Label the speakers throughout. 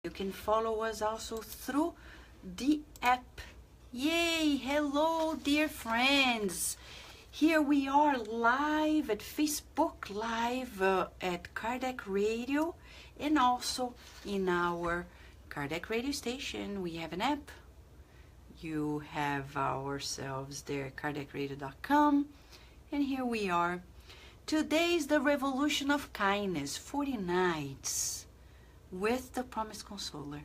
Speaker 1: You can follow us also through the app. Yay! Hello, dear friends. Here we are live at Facebook Live at Kardec Radio, and also in our Kardec Radio station. We have an app. You have ourselves there at kardecradio.com, and here we are. Today is the Revolution of Kindness, 40 nights with the Promise Consoler.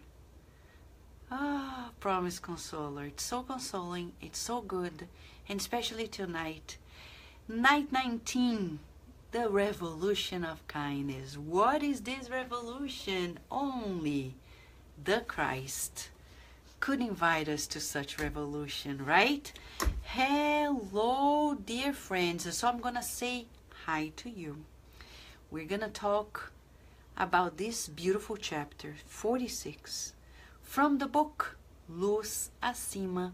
Speaker 1: Ah, Promise Consoler, it's so consoling, it's so good, and especially tonight. Night 19, the Revolution of Kindness. What is this revolution? Only the Christ could invite us to such revolution, right? Hello, dear friends. So I'm gonna say hi to you. We're gonna talk about this beautiful chapter 46 from the book Luz Acima.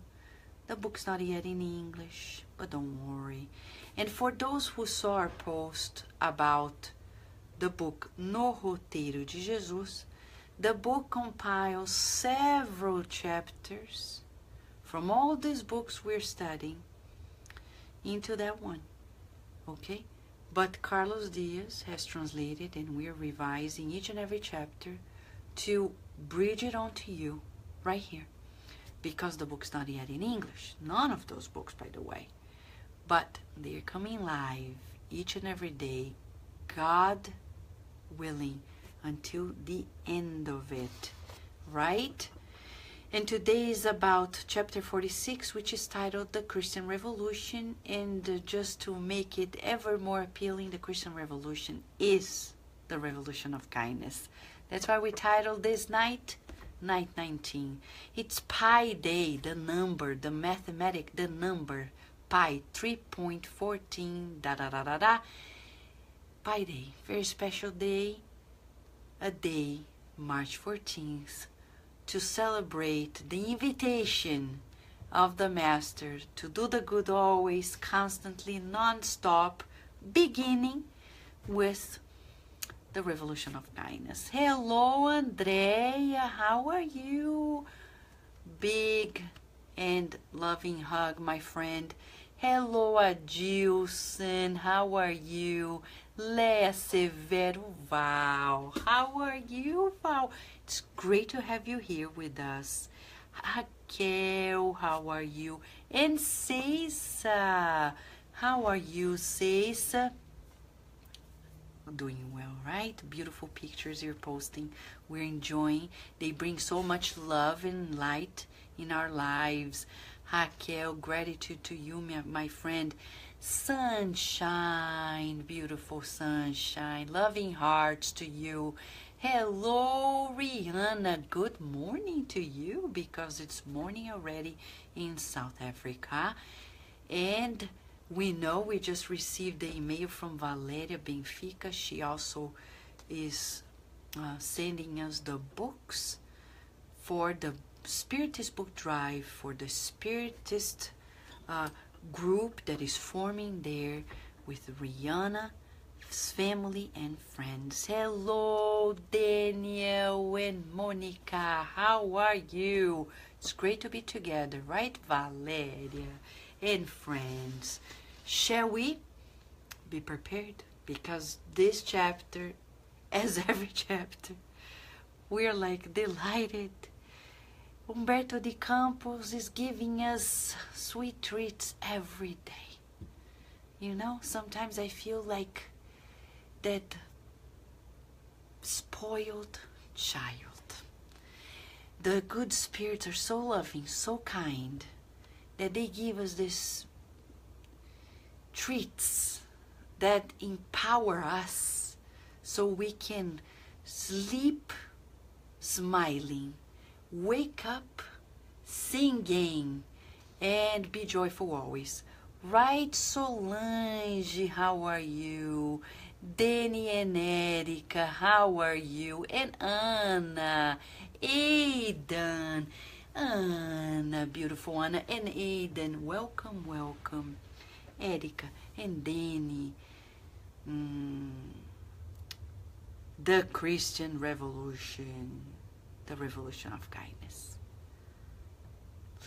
Speaker 1: The book's not yet in English, but don't worry. And for those who saw our post about the book No Roteiro de Jesus, the book compiles several chapters from all these books we're studying into that one, okay? But Carlos Diaz has translated, and we're revising each and every chapter to bridge it onto you right here, because the book's not yet in English. None of those books, by the way. But they're coming live each and every day, God willing, until the end of it, right? And today is about chapter 46, which is titled The Christian Revolution. And just to make it ever more appealing, the Christian Revolution is the revolution of kindness. That's why we titled this night, Night 19. It's Pi Day, the number, the mathematic, the number, Pi 3.14, da-da-da-da-da. Pi Day, very special day, a day, March 14th, to celebrate the invitation of the Master to do the good always, constantly, non-stop, beginning with the revolution of kindness. Hello, Andrea, how are you? Big and loving hug, my friend. Hello, Adilson, how are you? Lea Severo, Val, how are you, Val? It's great to have you here with us. Raquel, how are you? And Ceisa, how are you, Ceisa? Doing well, right? Beautiful pictures you're posting. We're enjoying. They bring so much love and light in our lives. Raquel, gratitude to you, my friend. Sunshine, beautiful sunshine. Loving hearts to you. Hello, Rihanna. Good morning to you, because it's morning already in South Africa. And we know we just received the email from Valeria Benfica. She also is sending us the books for the Spiritist book drive, for the Spiritist group that is forming there with Rihanna's family and friends. Hello, Daniel and Monica. How are you? It's great to be together, right, Valeria and friends? Shall we be prepared? Because this chapter, as every chapter, we're like delighted. Humberto de Campos is giving us sweet treats every day. You know, sometimes I feel like that spoiled child. The good spirits are so loving, so kind, that they give us these treats that empower us so we can sleep smiling, wake up singing, and be joyful always. Right, Solange, how are you? Dani and Erica, how are you? And Anna, Aidan, Anna, beautiful Anna, and Aidan, welcome, welcome. Erica and Dani. The Christian Revolution. the revolution of kindness.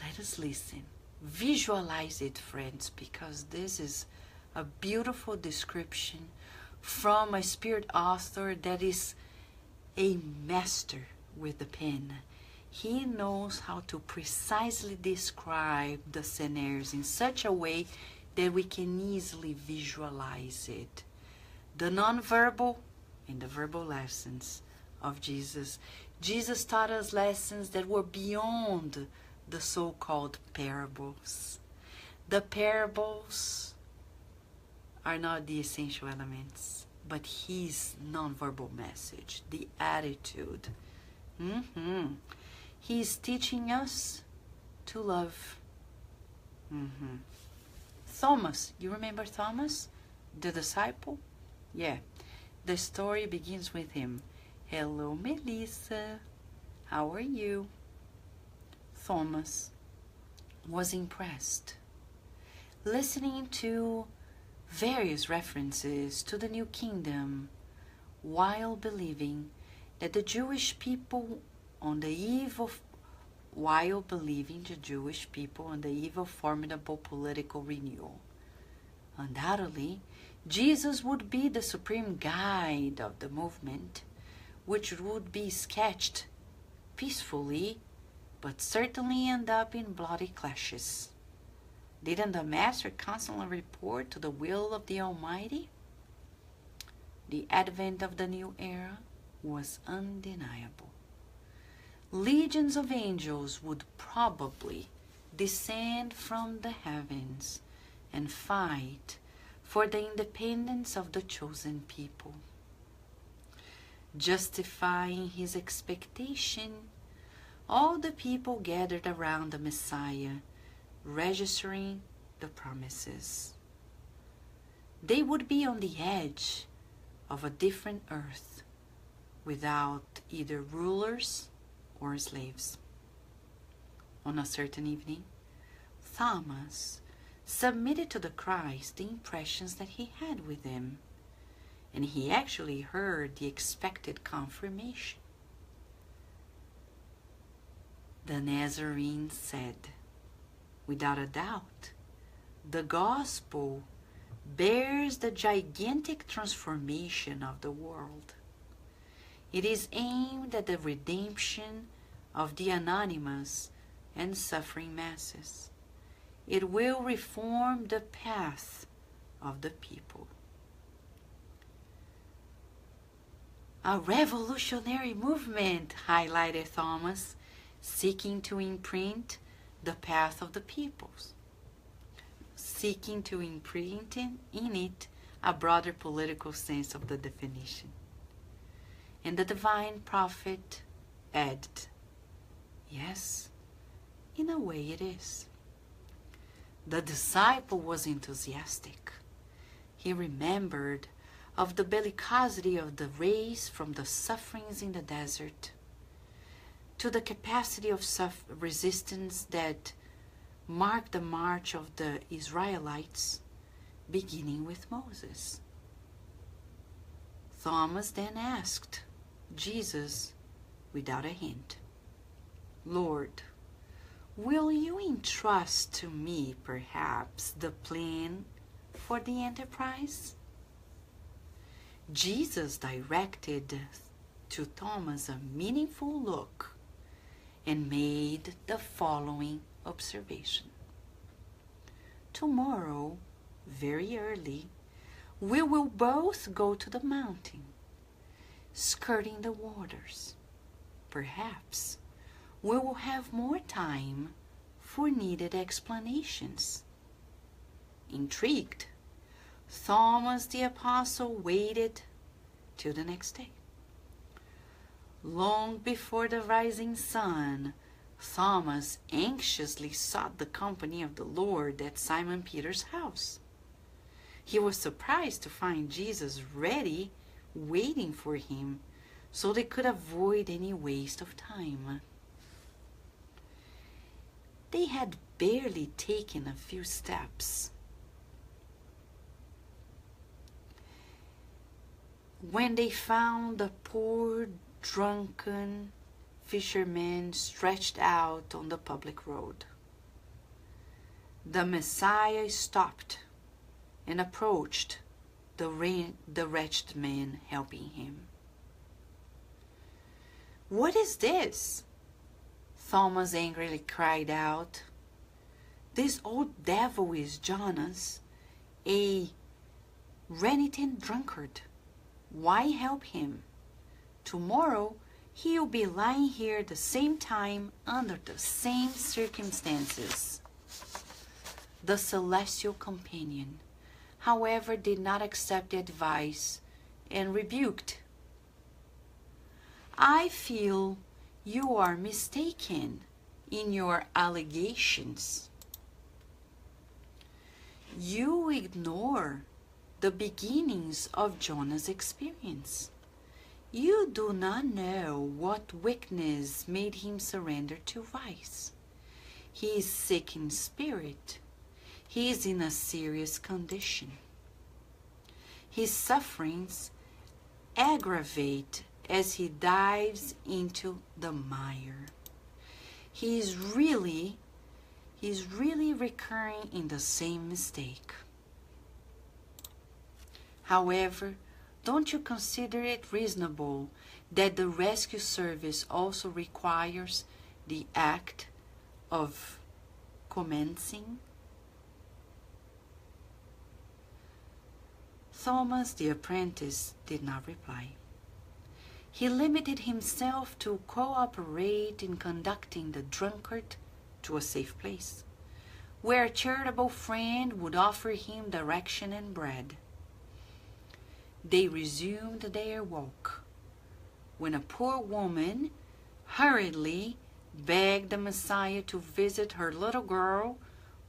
Speaker 1: Let us listen. Visualize it, friends, because this is a beautiful description from a spirit author that is a master with the pen. He knows how to precisely describe the scenarios in such a way that we can easily visualize it. The nonverbal and the verbal lessons of Jesus. Jesus taught us lessons that were beyond the so-called parables. The parables are not the essential elements, but his nonverbal message, the attitude. He is teaching us to love. Thomas, you remember Thomas, the disciple? Yeah, the story begins with him. Hello, Melissa. How are you? Thomas was impressed, listening to various references to the new kingdom, while believing that the Jewish people on the eve of formidable political renewal. Undoubtedly, Jesus would be the supreme guide of the movement, which would be sketched peacefully, but certainly end up in bloody clashes. Didn't the Master constantly report to the will of the Almighty? The advent of the new era was undeniable. Legions of angels would probably descend from the heavens and fight for the independence of the chosen people. Justifying his expectation, all the people gathered around the Messiah, registering the promises. They would be on the edge of a different earth, without either rulers or slaves. On a certain evening, Thomas submitted to the Christ the impressions that he had with him, and he actually heard the expected confirmation. The Nazarene said, without a doubt, the gospel bears the gigantic transformation of the world. It is aimed at the redemption of the anonymous and suffering masses. It will reform the path of the people. A revolutionary movement, highlighted Thomas, seeking to imprint the path of the peoples, seeking to imprint in it a broader political sense of the definition. And the divine prophet added, yes, in a way it is. The disciple was enthusiastic. He remembered of the bellicosity of the race, from the sufferings in the desert to the capacity of resistance that marked the march of the Israelites, beginning with Moses. Thomas then asked Jesus, without a hint, Lord, will you entrust to me perhaps the plan for the enterprise? Jesus directed to Thomas a meaningful look and made the following observation. Tomorrow, very early, we will both go to the mountain, skirting the waters. Perhaps we will have more time for needed explanations. Intrigued, Thomas the Apostle waited till the next day. Long before the rising sun, Thomas anxiously sought the company of the Lord at Simon Peter's house. He was surprised to find Jesus ready, waiting for him, so they could avoid any waste of time. They had barely taken a few steps when they found the poor, drunken fishermen stretched out on the public road. The Messiah stopped and approached the wretched man helping him. "What is this?" Thomas angrily cried out. "This old devil is Jonas, a repentant drunkard. Why help him? Tomorrow he'll be lying here the same time under the same circumstances." The celestial companion, however, did not accept the advice and rebuked. "I feel you are mistaken in your allegations. You ignore the beginnings of Jonah's experience. You do not know what weakness made him surrender to vice. He is sick in spirit. He is in a serious condition. His sufferings aggravate as he dives into the mire. He's really recurring in the same mistake. However, don't you consider it reasonable that the rescue service also requires the act of commencing?" Thomas the apprentice did not reply. He limited himself to cooperate in conducting the drunkard to a safe place, where a charitable friend would offer him direction and bread. They resumed their walk, when a poor woman hurriedly begged the Messiah to visit her little girl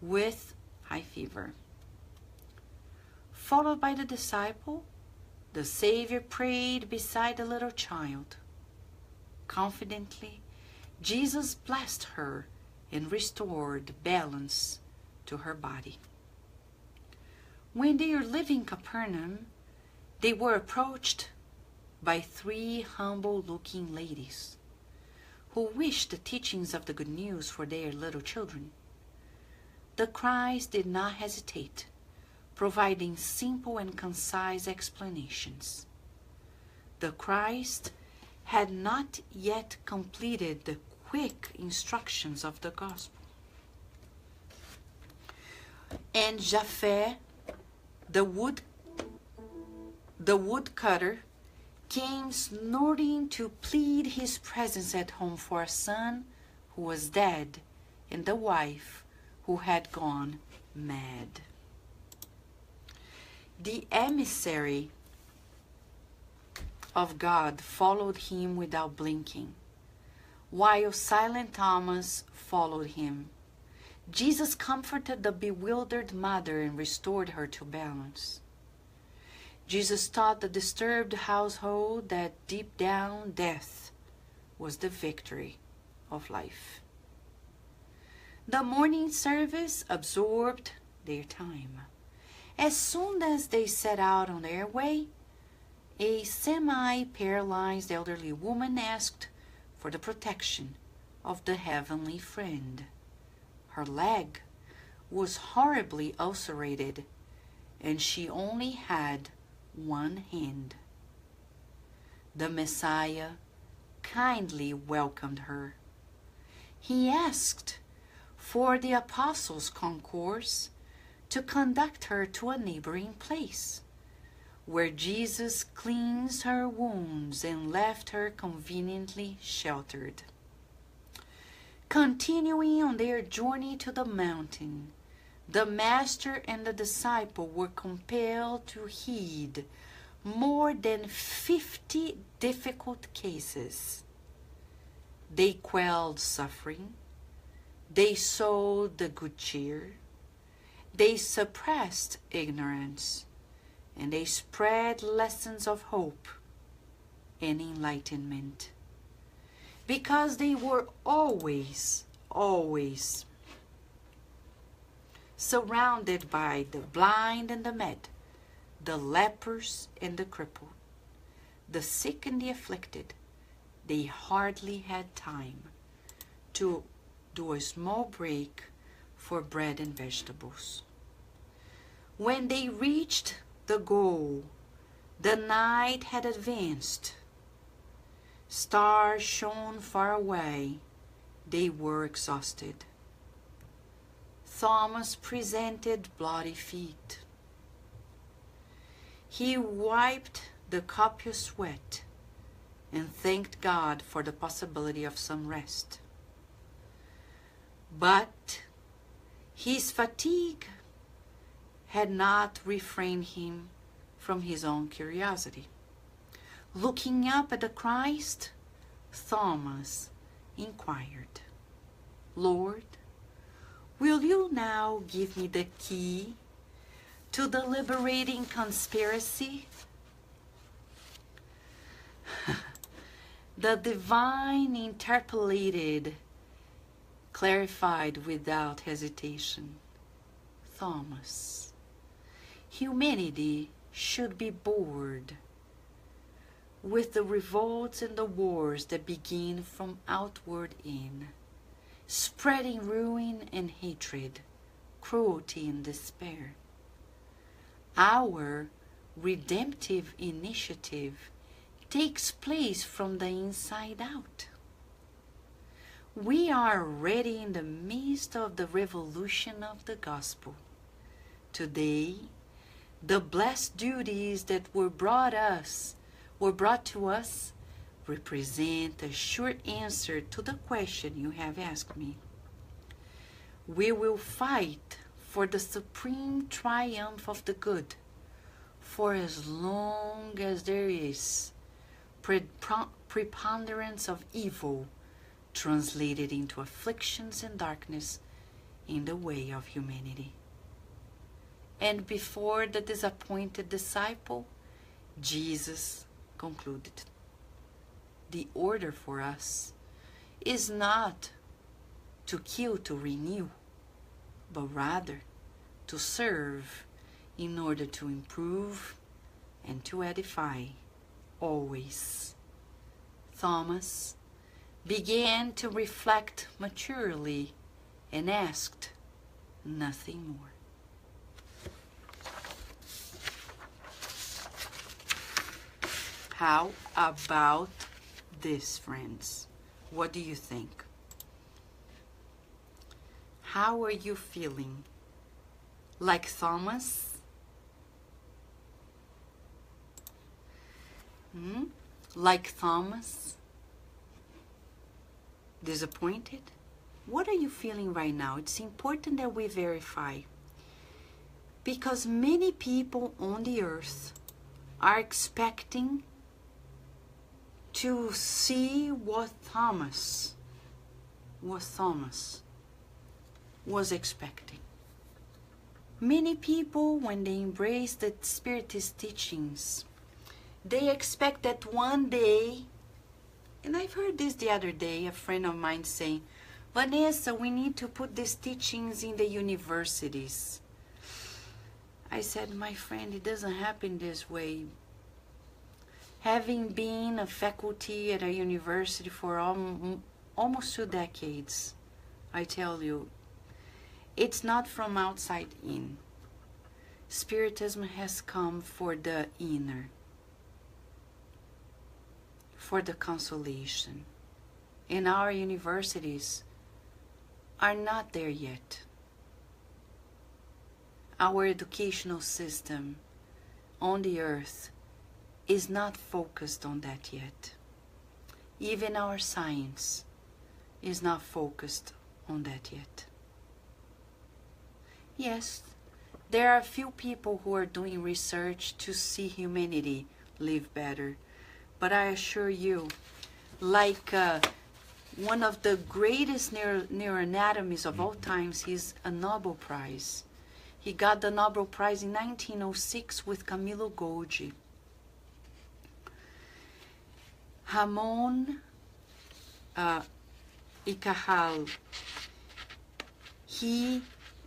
Speaker 1: with high fever. Followed by the disciple, the Savior prayed beside the little child. Confidently, Jesus blessed her and restored balance to her body. When they were leaving Capernaum, they were approached by 3 humble-looking ladies who wished the teachings of the good news for their little children. The Christ did not hesitate, providing simple and concise explanations. The Christ had not yet completed the quick instructions of the gospel. And Japhet, the woodcutter, came snorting to plead his presence at home for a son who was dead and the wife who had gone mad. The emissary of God followed him without blinking, while silent Thomas followed him. Jesus comforted the bewildered mother and restored her to balance. Jesus taught the disturbed household that deep down death was the victory of life. The morning service absorbed their time. As soon as they set out on their way, a semi-paralyzed elderly woman asked for the protection of the heavenly friend. Her leg was horribly ulcerated, and she only had one hand. The Messiah kindly welcomed her. He asked for the apostles' concourse to conduct her to a neighboring place, where Jesus cleansed her wounds and left her conveniently sheltered. Continuing on their journey to the mountain, the master and the disciple were compelled to heed more than 50 difficult cases. They quelled suffering, they sowed the good cheer, they suppressed ignorance, and they spread lessons of hope and enlightenment. Because they were always surrounded by the blind and the mad, the lepers and the crippled, the sick and the afflicted, they hardly had time to do a small break for bread and vegetables. When they reached the goal, the night had advanced. Stars shone far away. They were exhausted. Thomas presented bloody feet. He wiped the copious sweat and thanked God for the possibility of some rest. But his fatigue had not refrained him from his own curiosity. Looking up at the Christ, Thomas inquired, "Lord, will you now give me the key to the liberating conspiracy?" The divine interpolated, clarified without hesitation, "Thomas, humanity should be bored with the revolts and the wars that begin from outward in, spreading ruin and hatred, cruelty and despair. Our redemptive initiative takes place from the inside out. We are already in the midst of the revolution of the gospel. Today, the blessed duties that were brought to us represent a sure answer to the question you have asked me. We will fight for the supreme triumph of the good for as long as there is preponderance of evil translated into afflictions and darkness in the way of humanity." And before the disappointed disciple, Jesus concluded, "The order for us is not to kill to renew, but rather to serve in order to improve and to edify always." Thomas began to reflect maturely and asked nothing more. How about this, friends? What do you think? How are you feeling? Like Thomas? Like Thomas? Disappointed? What are you feeling right now? It's important that we verify, because many people on the earth are expecting to see what Thomas was expecting. Many people, when they embrace the Spiritist teachings, they expect that one day, and I've heard this the other day, a friend of mine saying, "Vanessa, we need to put these teachings in the universities." I said, "My friend, it doesn't happen this way." Having been a faculty at a university for almost 2 decades, I tell you, it's not from outside in. Spiritism has come for the inner, for the consolation. And our universities are not there yet. Our educational system on the earth is not focused on that yet. Even our science is not focused on that yet. Yes, there are a few people who are doing research to see humanity live better. But I assure you, like one of the greatest neuroanatomists of all times, he's a Nobel Prize. He got the Nobel Prize in 1906 with Camillo Golgi. Ramon y Cajal. He,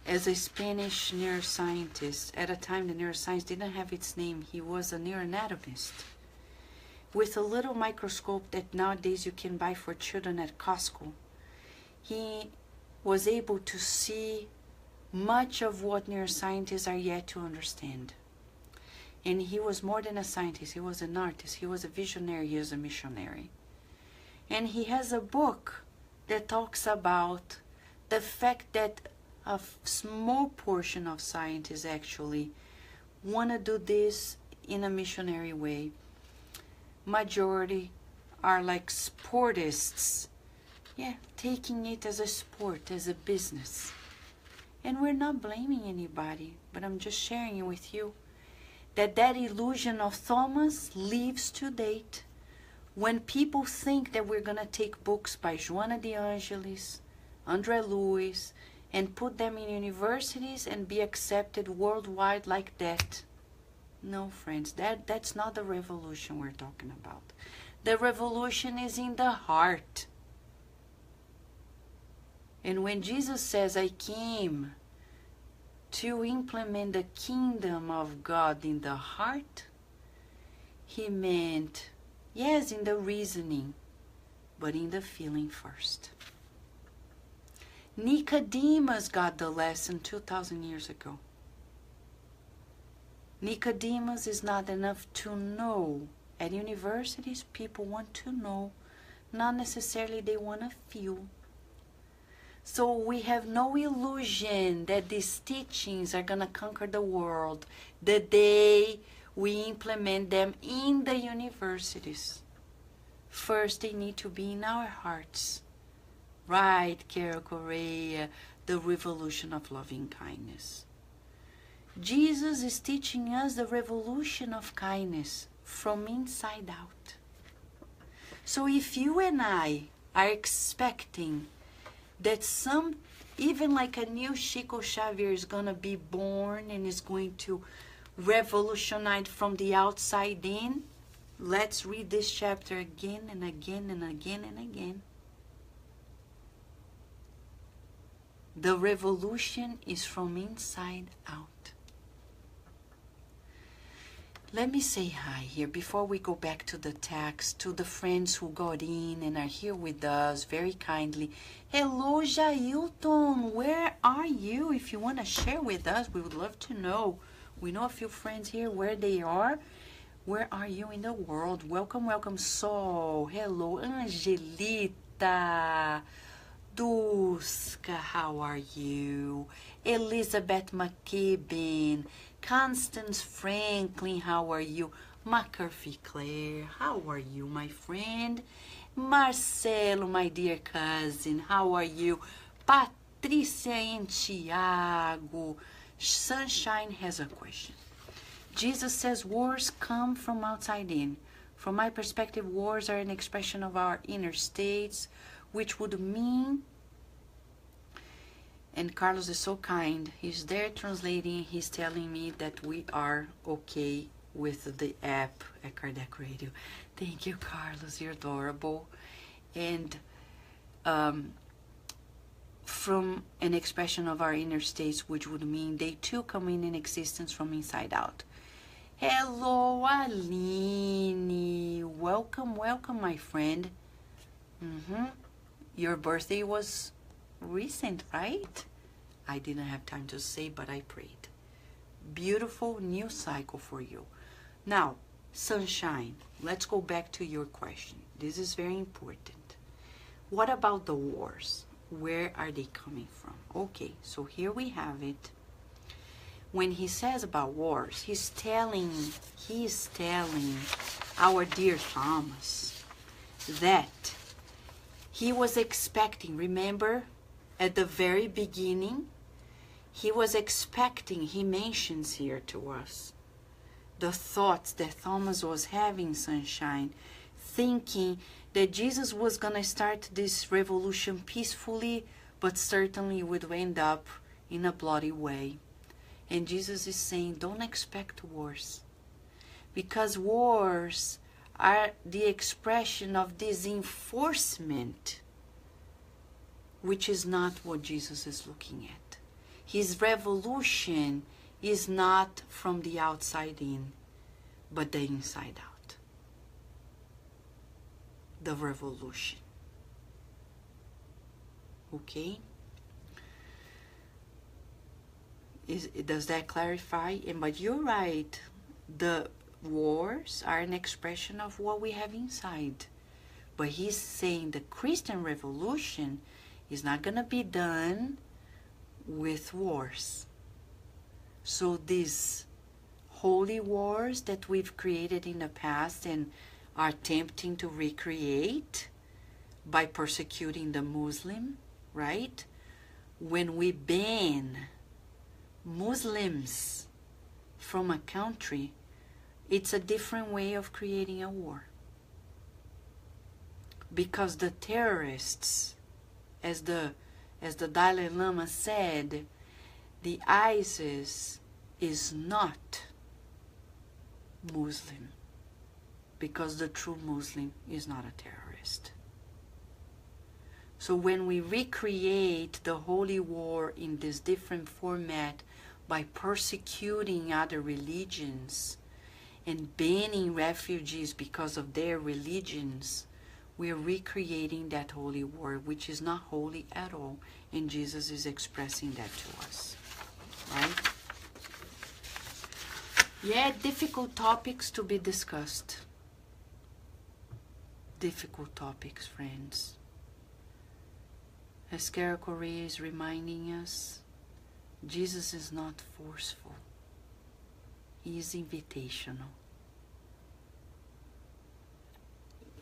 Speaker 1: as a Spanish neuroscientist, at a time the neuroscience didn't have its name, he was a neuroanatomist. with a little microscope that nowadays you can buy for children at Costco. He was able to see much of what neuroscientists are yet to understand. And he was more than a scientist, he was an artist, he was a visionary, he was a missionary. And he has a book that talks about the fact that a small portion of scientists actually want to do this in a missionary way. Majority are like sportists, taking it as a sport, as a business. And we're not blaming anybody, but I'm just sharing it with you that illusion of Thomas lives to date. When people think that we're going to take books by Joana de Angelis, André Luiz, and put them in universities and be accepted worldwide like that. No, friends, that's not the revolution we're talking about. The revolution is in the heart. And when Jesus says, I came to implement the kingdom of God in the heart, he meant, yes, in the reasoning, but in the feeling first. Nicodemus got the lesson 2,000 years ago. Nicodemus is not enough to know. At universities, people want to know, not necessarily they want to feel. So we have no illusion that these teachings are going to conquer the world the day we implement them in the universities. First, they need to be in our hearts. Right, Carol Correa, the revolution of loving kindness. Jesus is teaching us the revolution of kindness from inside out. So if you and I are expecting that even like a new Chico Xavier is going to be born and is going to revolutionize from the outside in, let's read this chapter again and again and again and again. The revolution is from inside out. Let me say hi here before we go back to the text, to the friends who got in and are here with us very kindly. Hello, Jailton. Where are you? If you want to share with us, we would love to know. We know a few friends here where they are. Where are you in the world? Welcome, welcome. So, hello, Angelita. Duska, how are you? Elizabeth McKibben. Constance Franklin, how are you? McCurfy Claire, how are you, my friend? Marcelo, my dear cousin, how are you? Patricia and Tiago. Sunshine has a question. Jesus says wars come from outside in. From my perspective, wars are an expression of our inner states, which would mean, and Carlos is so kind, he's there translating, he's telling me that we are okay with the app at Kardec Radio. Thank you, Carlos, you're adorable. And from an expression of our inner states, which would mean they too come in existence from inside out. Hello, Aline. Welcome, welcome, my friend. Your birthday was recent, right? I didn't have time to say, but I prayed. Beautiful new cycle for you. Now, Sunshine, let's go back to your question. This is very important. What about the wars? Where are they coming from? Okay, so here we have it. When he says about wars, he's telling our dear Thomas that he was expecting, remember, at the very beginning, he was expecting, he mentions here to us, the thoughts that Thomas was having, Sunshine, thinking that Jesus was going to start this revolution peacefully, but certainly would end up in a bloody way. And Jesus is saying, don't expect wars, because wars are the expression of this enforcement, which is not what Jesus is looking at. His revolution is not from the outside in, but the inside out. the revolution. Okay? Does that clarify? But you're right. The wars are an expression of what we have inside. But he's saying the Christian revolution is not going to be done with wars. So these holy wars that we've created in the past and are attempting to recreate by persecuting the Muslim, right? When we ban Muslims from a country, it's a different way of creating a war. Because the terrorists, as the Dalai Lama said, the ISIS is not Muslim, because the true Muslim is not a terrorist. So when we recreate the holy war in this different format by persecuting other religions and banning refugees because of their religions, we're recreating that holy war, which is not holy at all, and Jesus is expressing that to us, right? Yeah, difficult topics to be discussed. Difficult topics, friends. As Carol Correa is reminding us, Jesus is not forceful. He is invitational.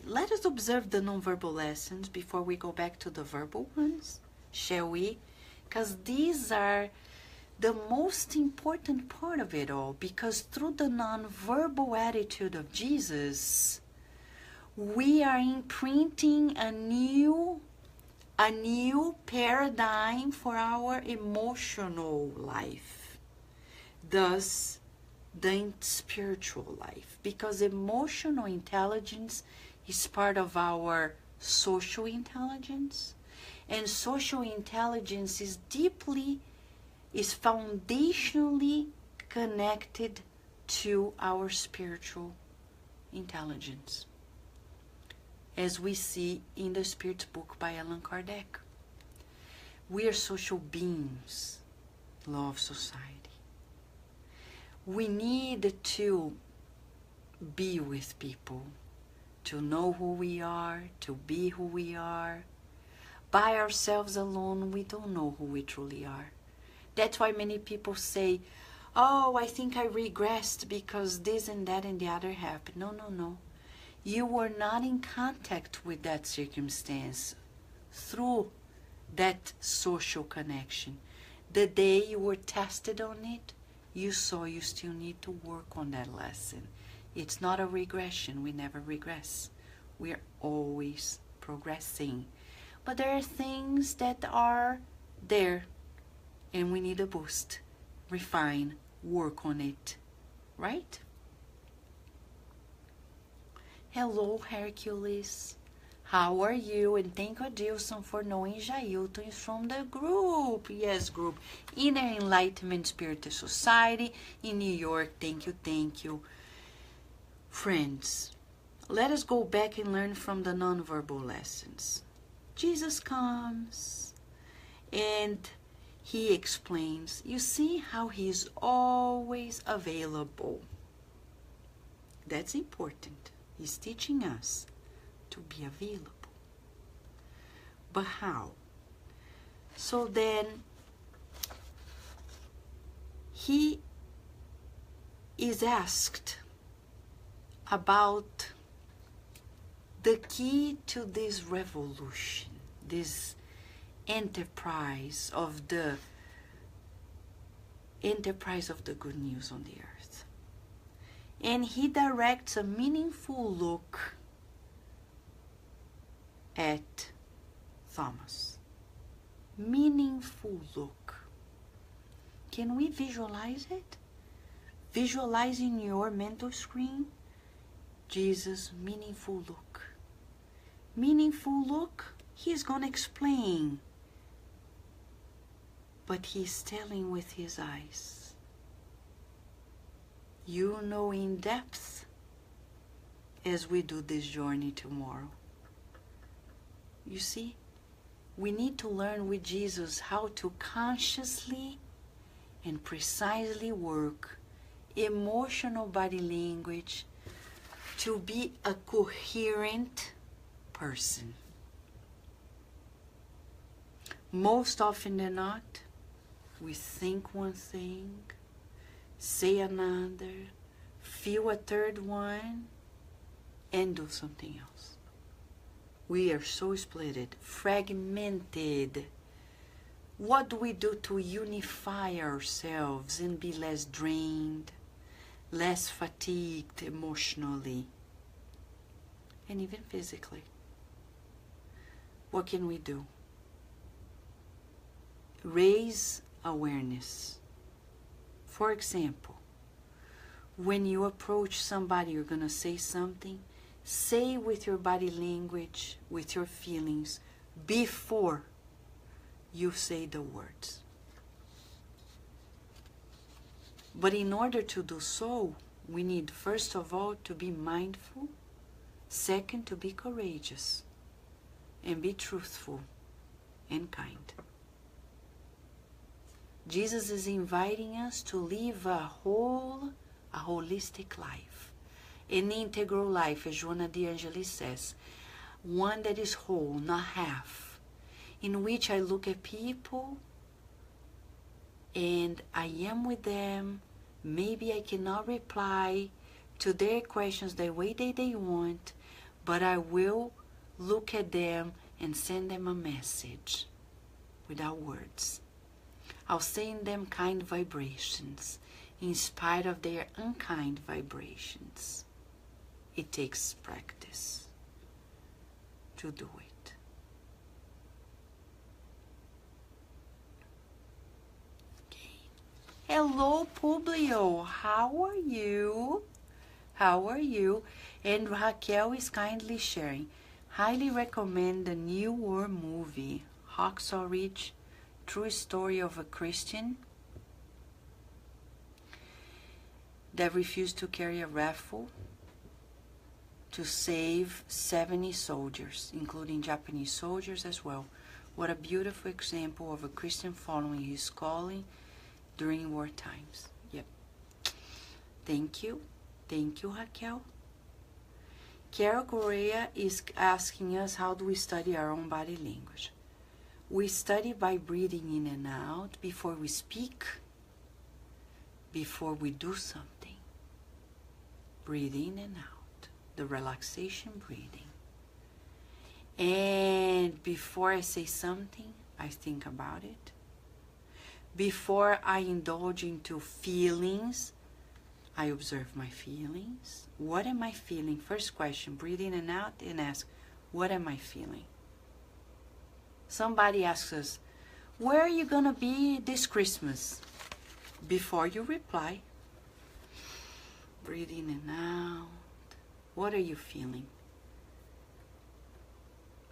Speaker 1: Let us observe the nonverbal lessons before we go back to the verbal ones, shall we? Because these are the most important part of it all, because through the nonverbal attitude of Jesus, we are imprinting a new paradigm for our emotional life, thus the spiritual life, because emotional intelligence is part of our social intelligence, and social intelligence is foundationally connected to our spiritual intelligence, as we see in the Spirit's book by Allan Kardec. We are social beings, law of society. We need to be with people, to know who we are, to be who we are. By ourselves alone, we don't know who we truly are. That's why many people say, oh, I think I regressed because this and that and the other happened. No, no, no. You were not in contact with that circumstance through that social connection. The day you were tested on it, you saw you still need to work on that lesson. It's not a regression. We never regress. We are always progressing. But there are things that are there, and we need a boost, refine, work on it, right? Hello, Hercules. How are you? And thank you, Adilson, for knowing Jailton is from the group. Yes, group. Inner Enlightenment Spirit Society in New York. Thank you, thank you. Friends, let us go back and learn from the nonverbal lessons. Jesus comes and he explains. You see how he's always available. That's important. He's teaching us to be available. But how? So then he is asked about the key to this revolution, this enterprise of the good news on the earth. And he directs a meaningful look at Thomas. Meaningful look. Can we visualize it? Visualize in your mental screen Jesus' meaningful look. Meaningful look, he's going to explain. But he's telling with his eyes. You know in depth as we do this journey tomorrow. You see? We need to learn with Jesus how to consciously and precisely work emotional body language to be a coherent person. Most often than not, we think one thing, say another, feel a third one, and do something else. We are so splitted, fragmented. What do we do to unify ourselves and be less drained, less fatigued emotionally, and even physically? What can we do? Raise awareness. For example, when you approach somebody, you're going to say something, say with your body language, with your feelings, before you say the words. But in order to do so, we need, first of all, to be mindful, second, to be courageous, and be truthful and kind. Jesus is inviting us to live a holistic life, an integral life, as Joana de Angelis says, one that is whole, not half, in which I look at people and I am with them. Maybe I cannot reply to their questions the way they want, but I will look at them and send them a message without words. I'll send them kind vibrations in spite of their unkind vibrations. It takes practice to do it. Okay. Hello, Publio. How are you? How are you? And Raquel is kindly sharing. Highly recommend the new war movie, Hacksaw Ridge, True Story of a Christian that refused to carry a rifle to save 70 soldiers, including Japanese soldiers as well. What a beautiful example of a Christian following his calling during war times. Yep. Thank you. Thank you, Raquel. Carol Correa is asking us, how do we study our own body language? We study by breathing in and out before we speak, before we do something. Breathe in and out, the relaxation breathing. And before I say something, I think about it. Before I indulge into feelings, I observe my feelings. What am I feeling? First question, breathe in and out and ask, what am I feeling? Somebody asks us, where are you going to be this Christmas? Before you reply, breathe in and out. What are you feeling?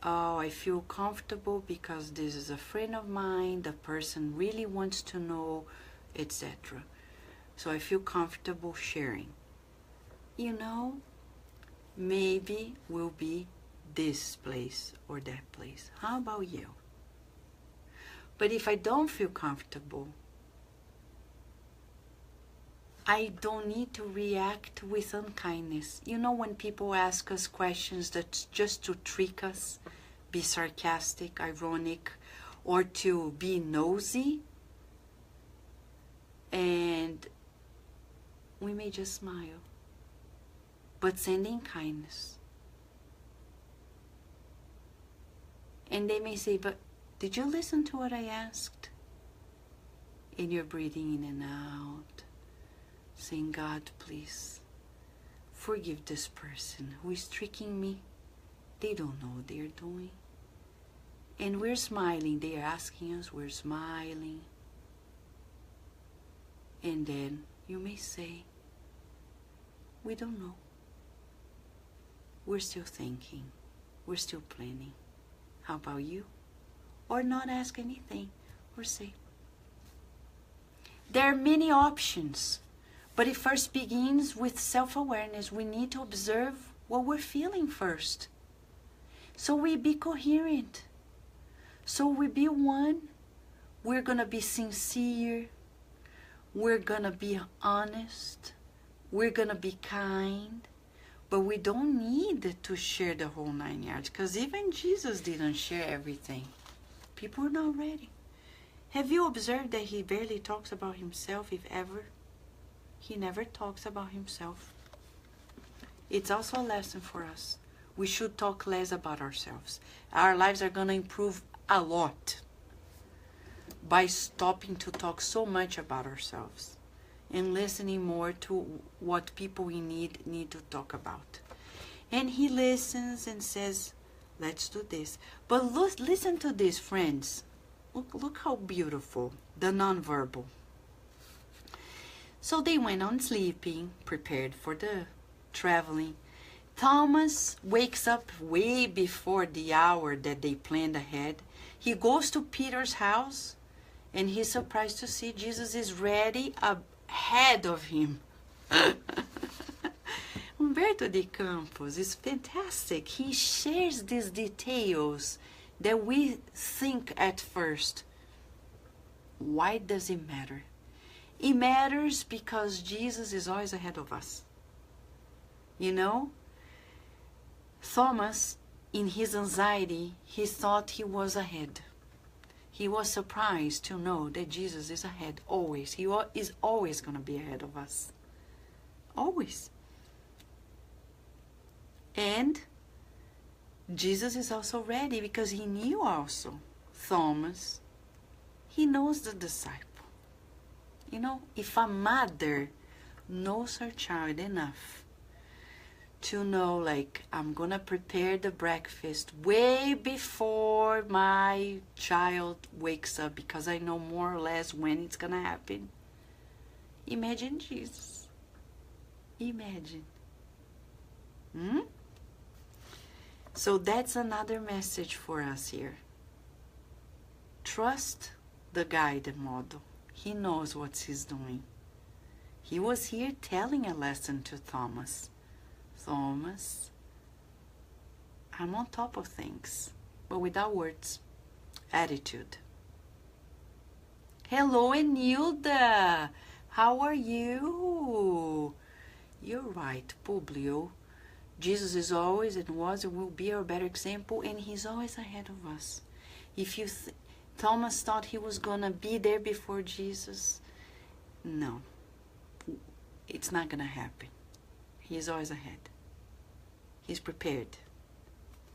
Speaker 1: Oh, I feel comfortable because this is a friend of mine, the person really wants to know, etc. So I feel comfortable sharing. You know, maybe we'll be this place or that place. How about you? But if I don't feel comfortable, I don't need to react with unkindness. You know, when people ask us questions that's just to trick us, be sarcastic, ironic, or to be nosy, and we may just smile, but sending kindness. And they may say, but did you listen to what I asked? And you're breathing in and out, saying, God, please, forgive this person who is tricking me. They don't know what they're doing. And we're smiling. They are asking us, we're smiling. And then you may say, we don't know. We're still thinking. We're still planning. How about you? Or not ask anything, or say. There are many options, but it first begins with self-awareness. We need to observe what we're feeling first. So we be coherent. So we be one. We're going to be sincere. We're going to be honest. We're going to be kind. But we don't need to share the whole 9 yards, because even Jesus didn't share everything. People are not ready. Have you observed that he barely talks about himself, if ever? He never talks about himself. It's also a lesson for us. We should talk less about ourselves. Our lives are going to improve a lot by stopping to talk so much about ourselves and listening more to what people we need to talk about. And he listens and says, let's do this. But listen to this, friends. Look how beautiful, the nonverbal. So they went on sleeping, prepared for the traveling. Thomas wakes up way before the hour that they planned ahead. He goes to Peter's house, and he's surprised to see Jesus is ready ahead of him. Humberto de Campos is fantastic. He shares these details that we think at first, why does it matter? It matters because Jesus is always ahead of us. You know, Thomas, in his anxiety, he thought he was ahead. He was surprised to know that Jesus is ahead always. He is always going to be ahead of us. Always. And Jesus is also ready because he knew also Thomas. He knows the disciple. You know, if a mother knows her child enough to know, like, I'm going to prepare the breakfast way before my child wakes up because I know more or less when it's going to happen. Imagine Jesus. Imagine. So that's another message for us here. Trust the guide model. He knows what he's doing. He was here telling a lesson to Thomas. Thomas, I'm on top of things, but without words. Attitude. Hello, Enilda. How are you? You're right, Publio. Jesus is always and was and will be our better example, and he's always ahead of us. If you Thomas thought he was going to be there before Jesus, no, it's not going to happen. He is always ahead. He's prepared.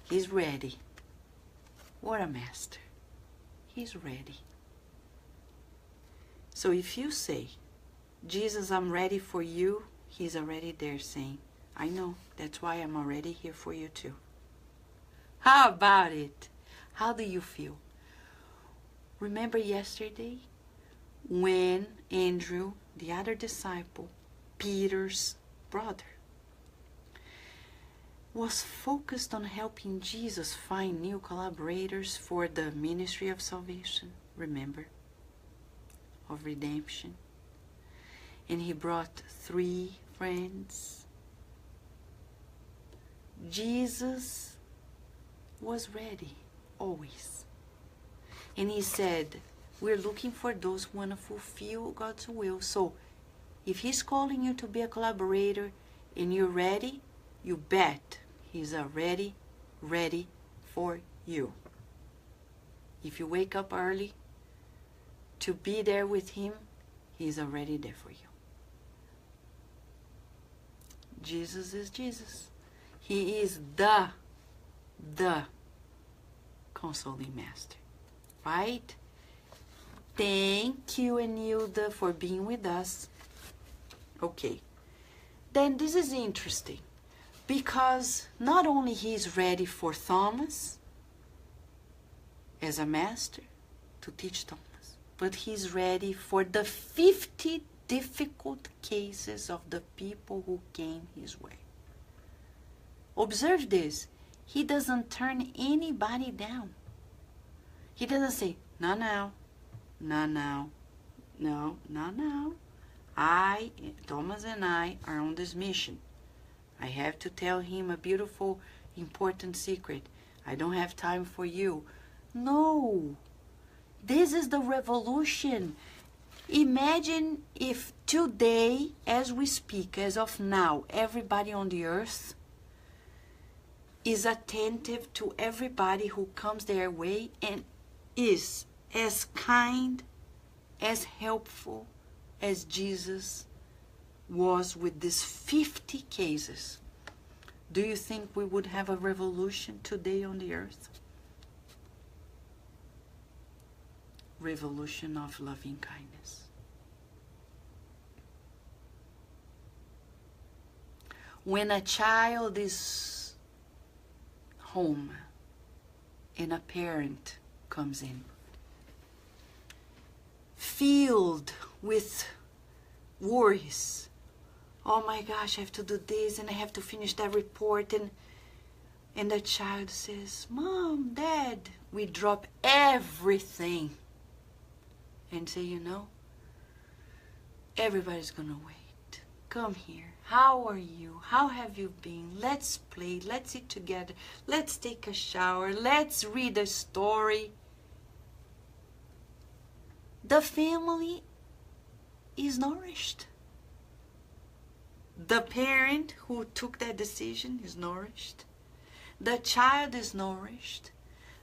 Speaker 1: He's ready. What a master. He's ready. So if you say, Jesus, I'm ready for you, he's already there saying, I know, that's why I'm already here for you too. How about it? How do you feel? Remember yesterday when Andrew, the other disciple, Peter's brother, was focused on helping Jesus find new collaborators for the ministry of salvation, remember, of redemption. And he brought 3 friends. Jesus was ready, always. And he said, we're looking for those who want to fulfill God's will. So if he's calling you to be a collaborator and you're ready, you bet he's already ready for you. If you wake up early to be there with him, he's already there for you. Jesus is Jesus. He is the consoling master. Right? Thank you, Enilda, for being with us. Okay. Then this is interesting, because not only he's ready for Thomas as a master to teach Thomas, but he's ready for the 50 difficult cases of the people who came his way. Observe this. He doesn't turn anybody down. He doesn't say, no, no, no, no, no, no, no. Thomas and I are on this mission. I have to tell him a beautiful, important secret. I don't have time for you. No. This is the revolution. Imagine if today, as we speak, as of now, everybody on the earth is attentive to everybody who comes their way and is as kind, as helpful as Jesus was with these 50 cases. Do you think we would have a revolution today on the earth? Revolution of loving kindness. When a child is home and a parent comes in, filled with worries, oh my gosh, I have to do this and I have to finish that report, and the child says, Mom, Dad, we drop everything and say, you know, everybody's gonna wait. Come here. How are you? How have you been? Let's play. Let's eat together. Let's take a shower. Let's read a story. The family is nourished. The parent who took that decision is nourished. The child is nourished.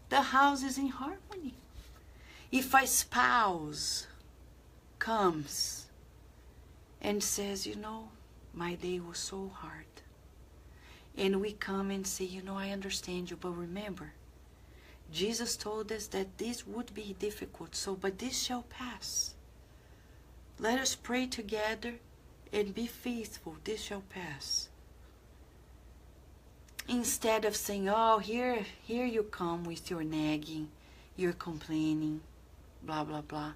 Speaker 1: The house is in harmony. If a spouse comes and says, you know, my day was so hard, and we come and say, you know, I understand you, but remember, Jesus told us that this would be difficult, but this shall pass. Let us pray together and be faithful. This shall pass. Instead of saying, oh, here you come with your nagging, you're complaining, blah, blah, blah.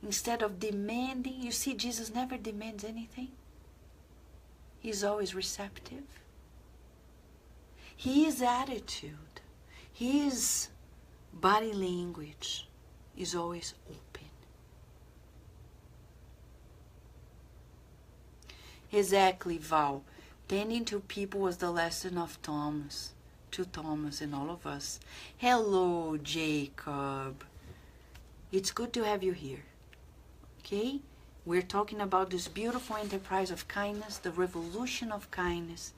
Speaker 1: Instead of demanding, you see, Jesus never demands anything. He's always receptive. His attitude, his body language is always open. Exactly, Val. Tending to people was the lesson of Thomas, to Thomas and all of us. Hello, Jacob. It's good to have you here. Okay? We're talking about this beautiful enterprise of kindness, the revolution of kindness.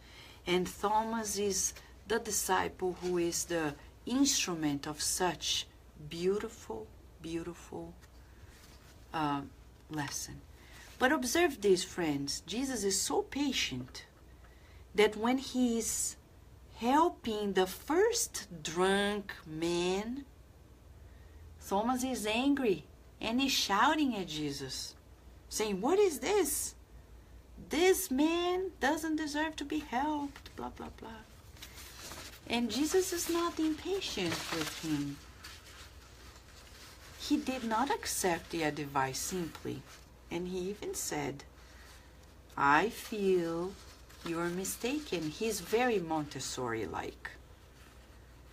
Speaker 1: And Thomas is the disciple who is the instrument of such beautiful, beautiful lesson. But observe this, friends. Jesus is so patient that when he's helping the first drunk man, Thomas is angry and he's shouting at Jesus, saying, what is this? This man doesn't deserve to be helped, blah, blah, blah. And Jesus is not impatient with him. He did not accept the advice simply. And he even said, I feel you're mistaken. He's very Montessori-like.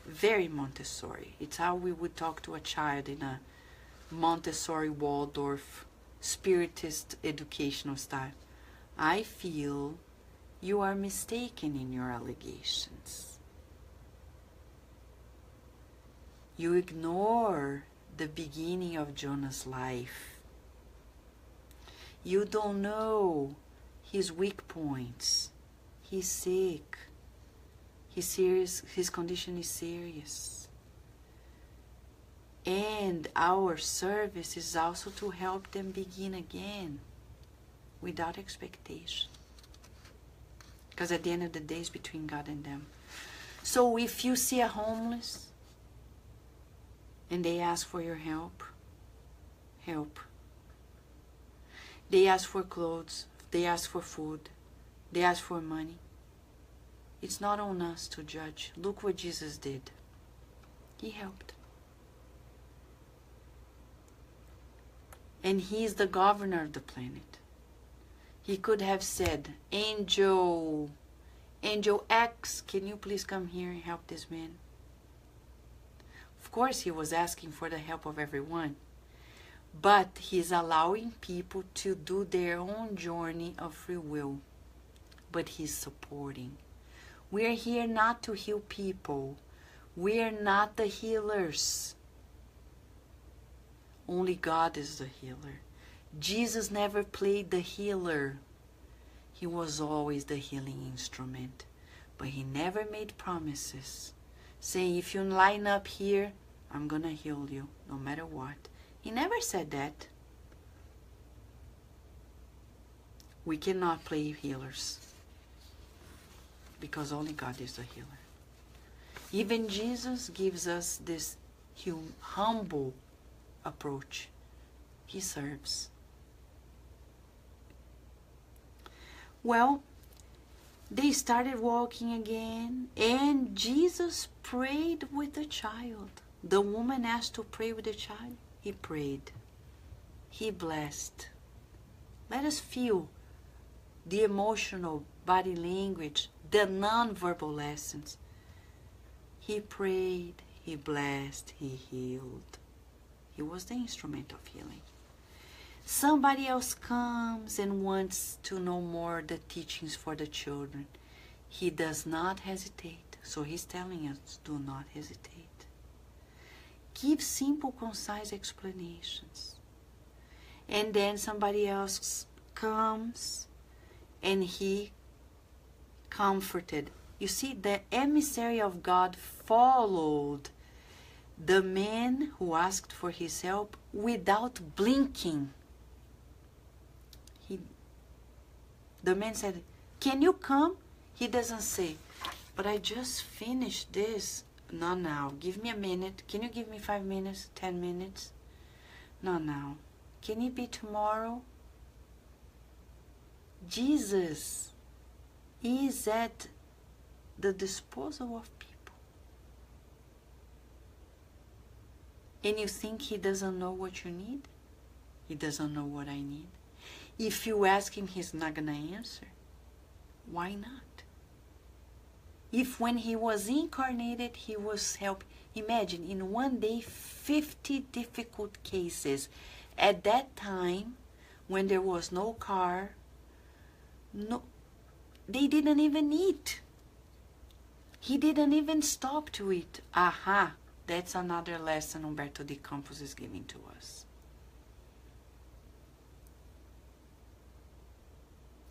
Speaker 1: Very Montessori. It's how we would talk to a child in a Montessori Waldorf spiritist educational style. I feel you are mistaken in your allegations. You ignore the beginning of Jonah's life. You don't know his weak points. He's sick. His condition is serious. And our service is also to help them begin again without expectation. Because at the end of the day, it's between God and them. So if you see a homeless and they ask for your help, help. They ask for clothes, they ask for food, they ask for money. It's not on us to judge. Look what Jesus did. He helped. And he is the governor of the planet. He could have said, Angel X, can you please come here and help this man? Of course, he was asking for the help of everyone. But he's allowing people to do their own journey of free will. But he's supporting. We are here not to heal people. We are not the healers. Only God is the healer. Jesus never played the healer. He was always the healing instrument. But he never made promises saying, if you line up here, I'm going to heal you no matter what. He never said that. We cannot play healers because only God is the healer. Even Jesus gives us this humble approach. He serves. Well, they started walking again, and Jesus prayed with the child. The woman asked to pray with the child. He prayed. He blessed. Let us feel the emotional body language, the non-verbal lessons. He prayed, he blessed, he healed. He was the instrument of healing. Somebody else comes and wants to know more the teachings for the children. He does not hesitate. So he's telling us, do not hesitate. Give simple, concise explanations. And then somebody else comes and he comforted. You see, the emissary of God followed the man who asked for his help without blinking. The man said, can you come? He doesn't say, but I just finished this. Not now. Give me a minute. Can you give me 5 minutes, 10 minutes? Not now. Can it be tomorrow? Jesus is at the disposal of people. And you think he doesn't know what you need? He doesn't know what I need. If you ask him, he's not going to answer. Why not? If when he was incarnated, he was helping. Imagine, in one day, 50 difficult cases. At that time, when there was no car, they didn't even eat. He didn't even stop to eat. Aha, that's another lesson Humberto de Campos is giving to us.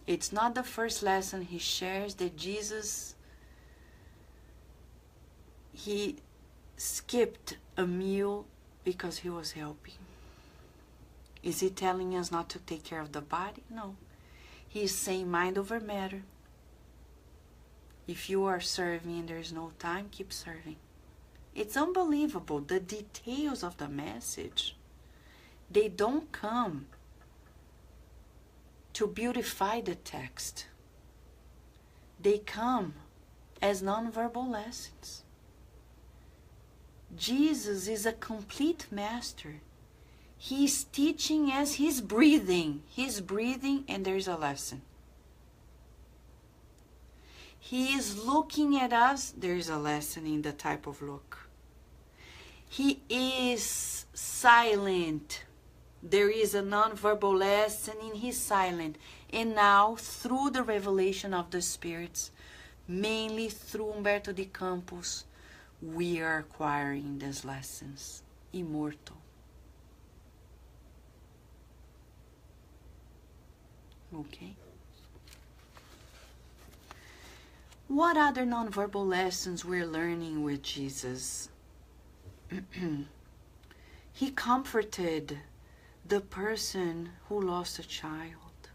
Speaker 1: It's not the first lesson he shares that Jesus, he skipped a meal because he was helping. Is he telling us not to take care of the body? No. He's saying mind over matter. If you are serving and there's no time, keep serving. It's unbelievable. The details of the message, they don't come to beautify the text. They come as nonverbal lessons. Jesus is a complete master. He's teaching as he's breathing. He's breathing and there's a lesson. He is looking at us. There's a lesson in the type of look. He is silent. There is a nonverbal lesson in his silence. And now, through the revelation of the spirits, mainly through Humberto de Campos, we are acquiring these lessons. Immortal. Okay? What other nonverbal lessons we're learning with Jesus? He comforted the person who lost a child,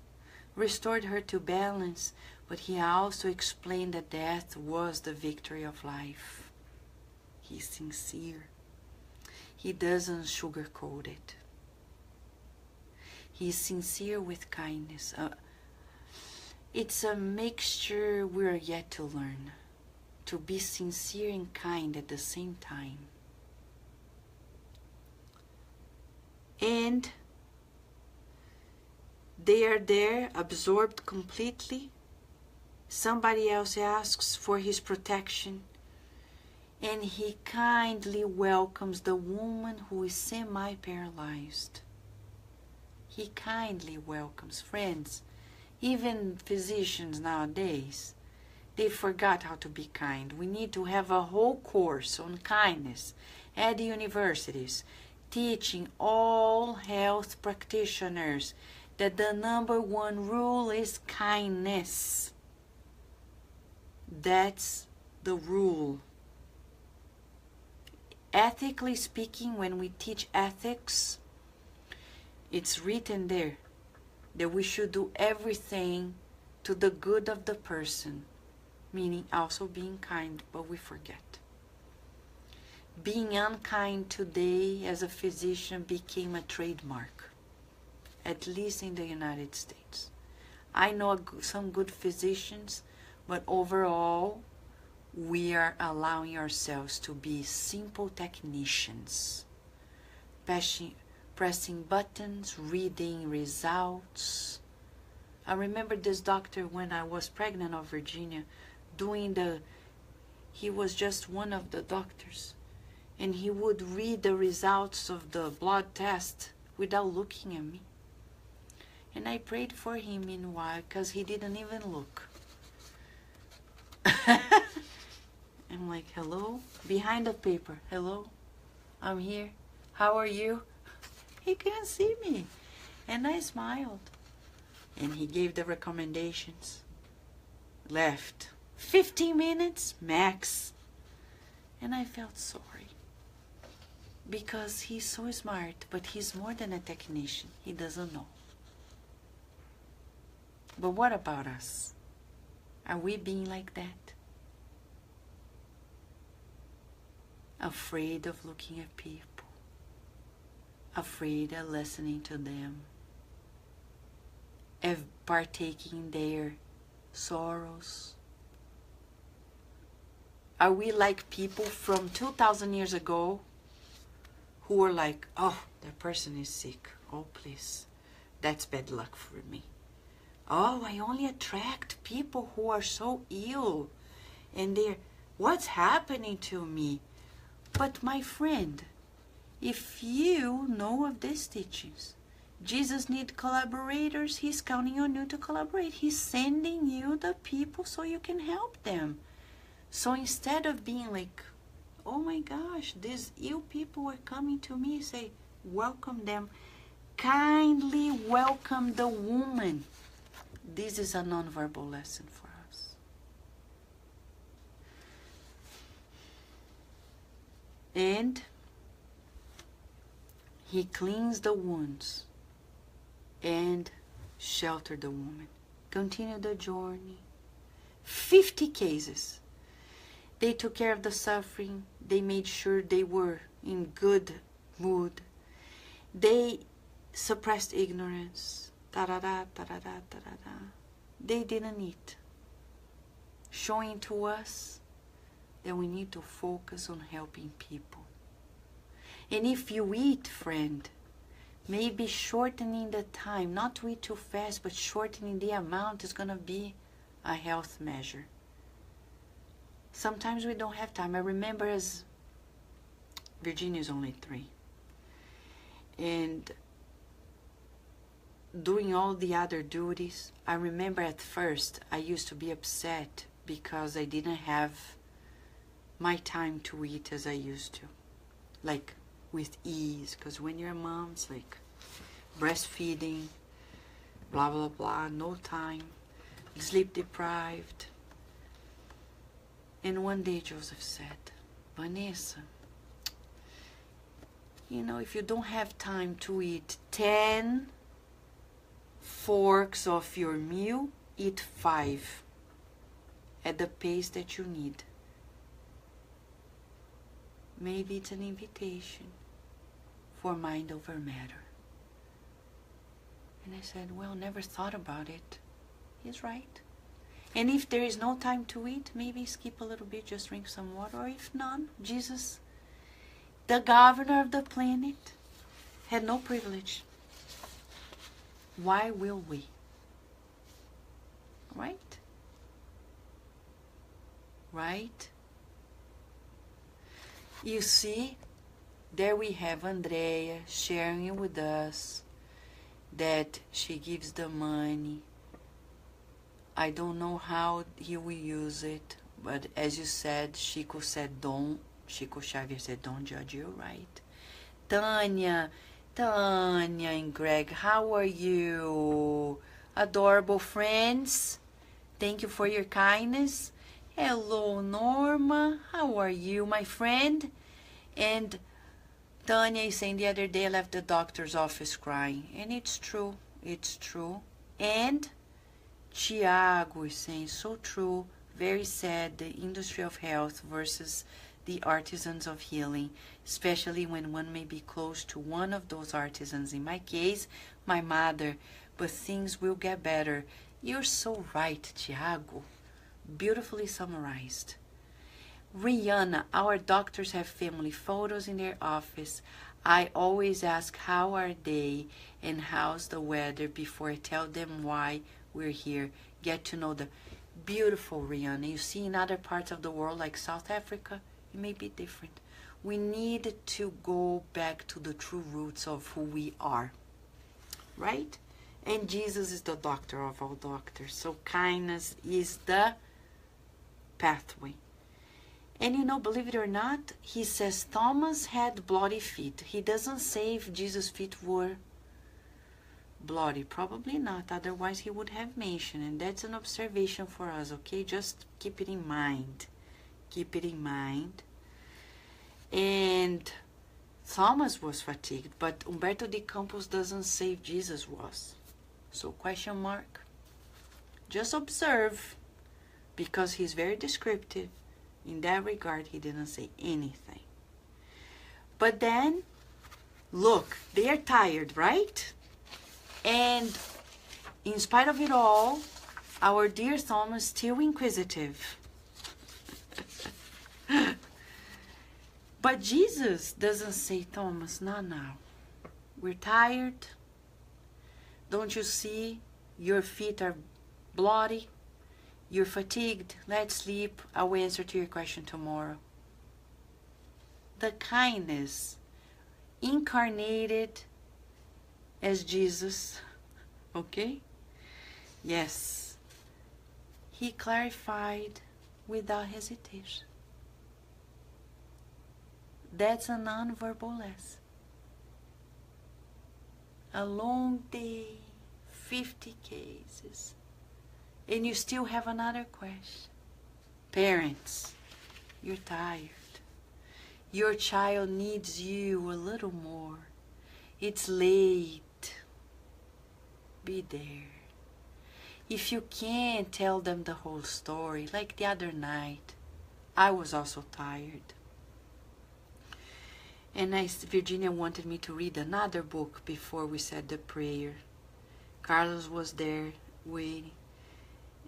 Speaker 1: restored her to balance, but he also explained that death was the victory of life. He's sincere. He doesn't sugarcoat it. He's sincere with kindness. It's a mixture we're yet to learn, to be sincere and kind at the same time. And they are there, absorbed completely. Somebody else asks for his protection, and he kindly welcomes the woman who is semi-paralyzed. He kindly welcomes. Friends, even physicians nowadays, They forgot how to be kind. We need to have a whole course on kindness at the universities, teaching all health practitioners that the #1 rule is kindness. That's the rule. Ethically speaking, when we teach ethics, it's written there that we should do everything to the good of the person, meaning also being kind, but we forget. Being unkind today as a physician became a trademark, at least in the United States. I know some good physicians, but overall, we are allowing ourselves to be simple technicians, pressing buttons, reading results. I remember this doctor when I was pregnant of Virginia, he was just one of the doctors, and he would read the results of the blood test without looking at me. And I prayed for him meanwhile, because he didn't even look. I'm like, hello? Behind the paper, hello? I'm here. How are you? He can't see me. And I smiled. And he gave the recommendations. Left. 15 minutes max. And I felt sorry. Because he's so smart, but he's more than a technician. He doesn't know. But what about us? Are we being like that? Afraid of looking at people, afraid of listening to them, of partaking in their sorrows. Are we like people from 2,000 years ago who were like, oh, that person is sick, oh please, that's bad luck for me. Oh, I only attract people who are so ill, and what's happening to me? But my friend, if you know of these teachings, Jesus needs collaborators. He's counting on you to collaborate. He's sending you the people so you can help them. So instead of being like, oh my gosh, these ill people are coming to me, say, welcome them. Kindly welcome the woman. This is a nonverbal lesson for us. And he cleans the wounds and shelter the woman. Continue the journey. 50 cases. They took care of the suffering. They made sure they were in good mood. They suppressed ignorance. Ta-da-da, ta-da-da, ta-da-da. They didn't eat. Showing to us that we need to focus on helping people. And if you eat, friend, maybe shortening the time, not to eat too fast, but shortening the amount is going to be a health measure. Sometimes we don't have time. I remember as Virginia's only 3. And doing all the other duties, I remember at first I used to be upset because I didn't have my time to eat as I used to. Like with ease, because when you're a mom, it's like breastfeeding, blah, blah, blah, no time, sleep deprived. And one day Joseph said, Vanessa, you know, if you don't have time to eat 10 forks of your meal, eat 5 at the pace that you need. Maybe it's an invitation for mind over matter. And I said, well, never thought about it. He's right. And if there is no time to eat, maybe skip a little bit, just drink some water. Or if none, Jesus, the governor of the planet, had no privilege. Why will we? Right? Right? You see, there we have Andrea sharing with us that she gives the money. I don't know how he will use it, but as you said, Chico Xavier said, don't judge, you're right. Tanya and Greg, how are you? Adorable friends, thank you for your kindness. Hello, Norma, how are you, my friend? And Tanya is saying, the other day I left the doctor's office crying. And it's true, it's true. And Tiago is saying, so true, very sad, the industry of health versus the artisans of healing, especially when one may be close to one of those artisans. In my case, my mother, but things will get better. You're so right, Tiago. Beautifully summarized. Rihanna, our doctors have family photos in their office. I always ask how are they and how's the weather before I tell them why we're here. Get to know the beautiful Rihanna. You see, in other parts of the world like South Africa, it may be different. We need to go back to the true roots of who we are, right? And Jesus is the doctor of all doctors. So kindness is the pathway. And you know, believe it or not, he says Thomas had bloody feet. He doesn't say if Jesus' feet were bloody. Probably not. Otherwise, he would have mentioned. And that's an observation for us, okay? Just keep it in mind. Keep it in mind. And Thomas was fatigued, but Humberto de Campos doesn't say if Jesus was. So question mark. Just observe, because he's very descriptive. In that regard, he didn't say anything. But then, look, they are tired, right? And in spite of it all, our dear Thomas still inquisitive. But Jesus doesn't say, Thomas, not now. We're tired. Don't you see your feet are bloody? You're fatigued. Let's sleep. I will answer to your question tomorrow. The kindness incarnated as Jesus, okay? Yes. He clarified without hesitation. That's a non-verbal lesson. A long day, 50 cases. And you still have another question. Parents, you're tired. Your child needs you a little more. It's late. Be there. If you can't tell them the whole story, like the other night, I was also tired. And Virginia wanted me to read another book before we said the prayer. Carlos was there waiting.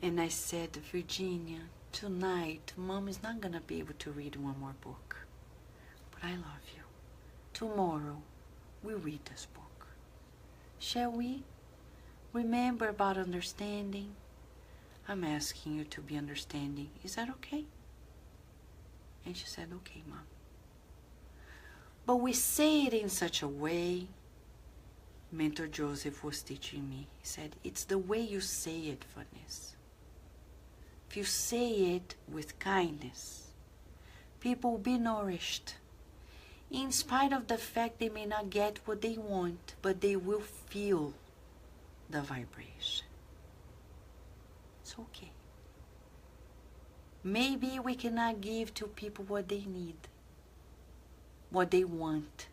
Speaker 1: And I said, Virginia, tonight, Mom is not going to be able to read one more book. But I love you. Tomorrow, we'll read this book. Shall we? Remember about understanding? I'm asking you to be understanding. Is that okay? And she said, okay, Mom. But we say it in such a way. Mentor Joseph was teaching me. He said, it's the way you say it, Vanessa. If you say it with kindness, people will be nourished. In spite of the fact they may not get what they want, but they will feel the vibration. It's okay. Maybe we cannot give to people what they need, what they want,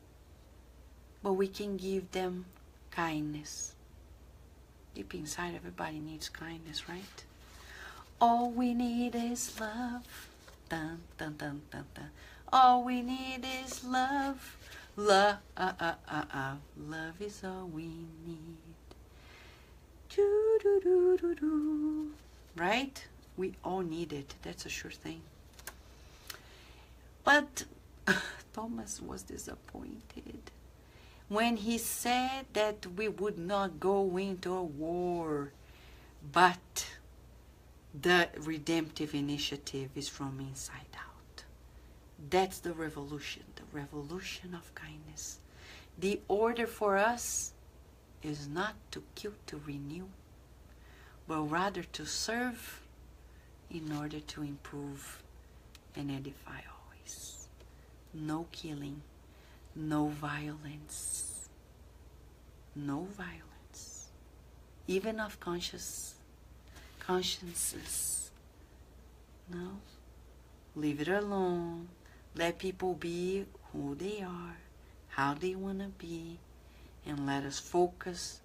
Speaker 1: but we can give them kindness. Deep inside, everybody needs kindness, right? All we need is love. Dun, dun, dun, dun, dun. All we need is love. Love is all we need. Doo, doo, doo, doo, doo. Right? We all need it. That's a sure thing. But Thomas was disappointed when he said that we would not go into a war, but the redemptive initiative is from inside out. That's the revolution of kindness. The order for us is not to kill, to renew, but rather to serve in order to improve and edify always. No killing, no violence, no violence, even of consciences. No, leave it alone. Let people be who they are, how they want to be, and let us focus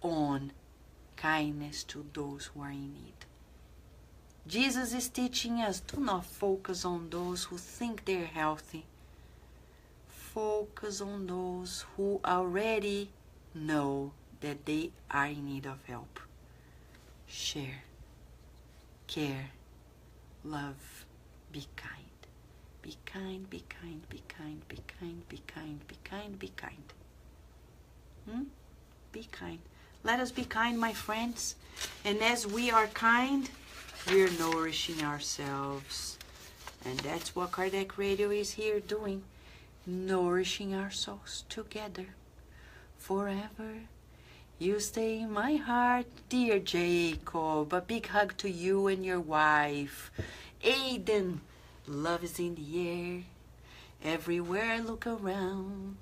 Speaker 1: on kindness to those who are in need. Jesus is teaching us, do not focus on those who think they're healthy. Focus on those who already know that they are in need of help. Share, care, love, be kind. Be kind, be kind, be kind, be kind, be kind, be kind, be kind. Be kind. Let us be kind, my friends. And as we are kind, we're nourishing ourselves. And that's what Kardec Radio is here doing. Nourishing our souls together. Forever. You stay in my heart, dear Jacob. A big hug to you and your wife. Aiden. Love is in the air. Everywhere I look around.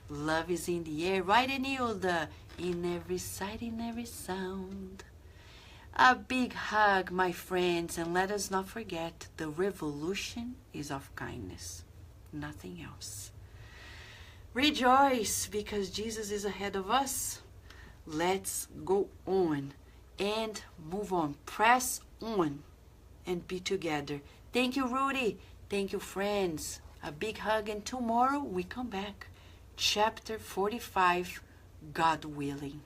Speaker 1: Love is in the air. Right, Enilda? In every sight, in every sound. A big hug, my friends. And let us not forget, the revolution is of kindness. Nothing else. Rejoice, because Jesus is ahead of us. Let's go on and move on. Press on and be together. Thank you, Rudy. Thank you, friends. A big hug, and tomorrow we come back. Chapter 45, God willing.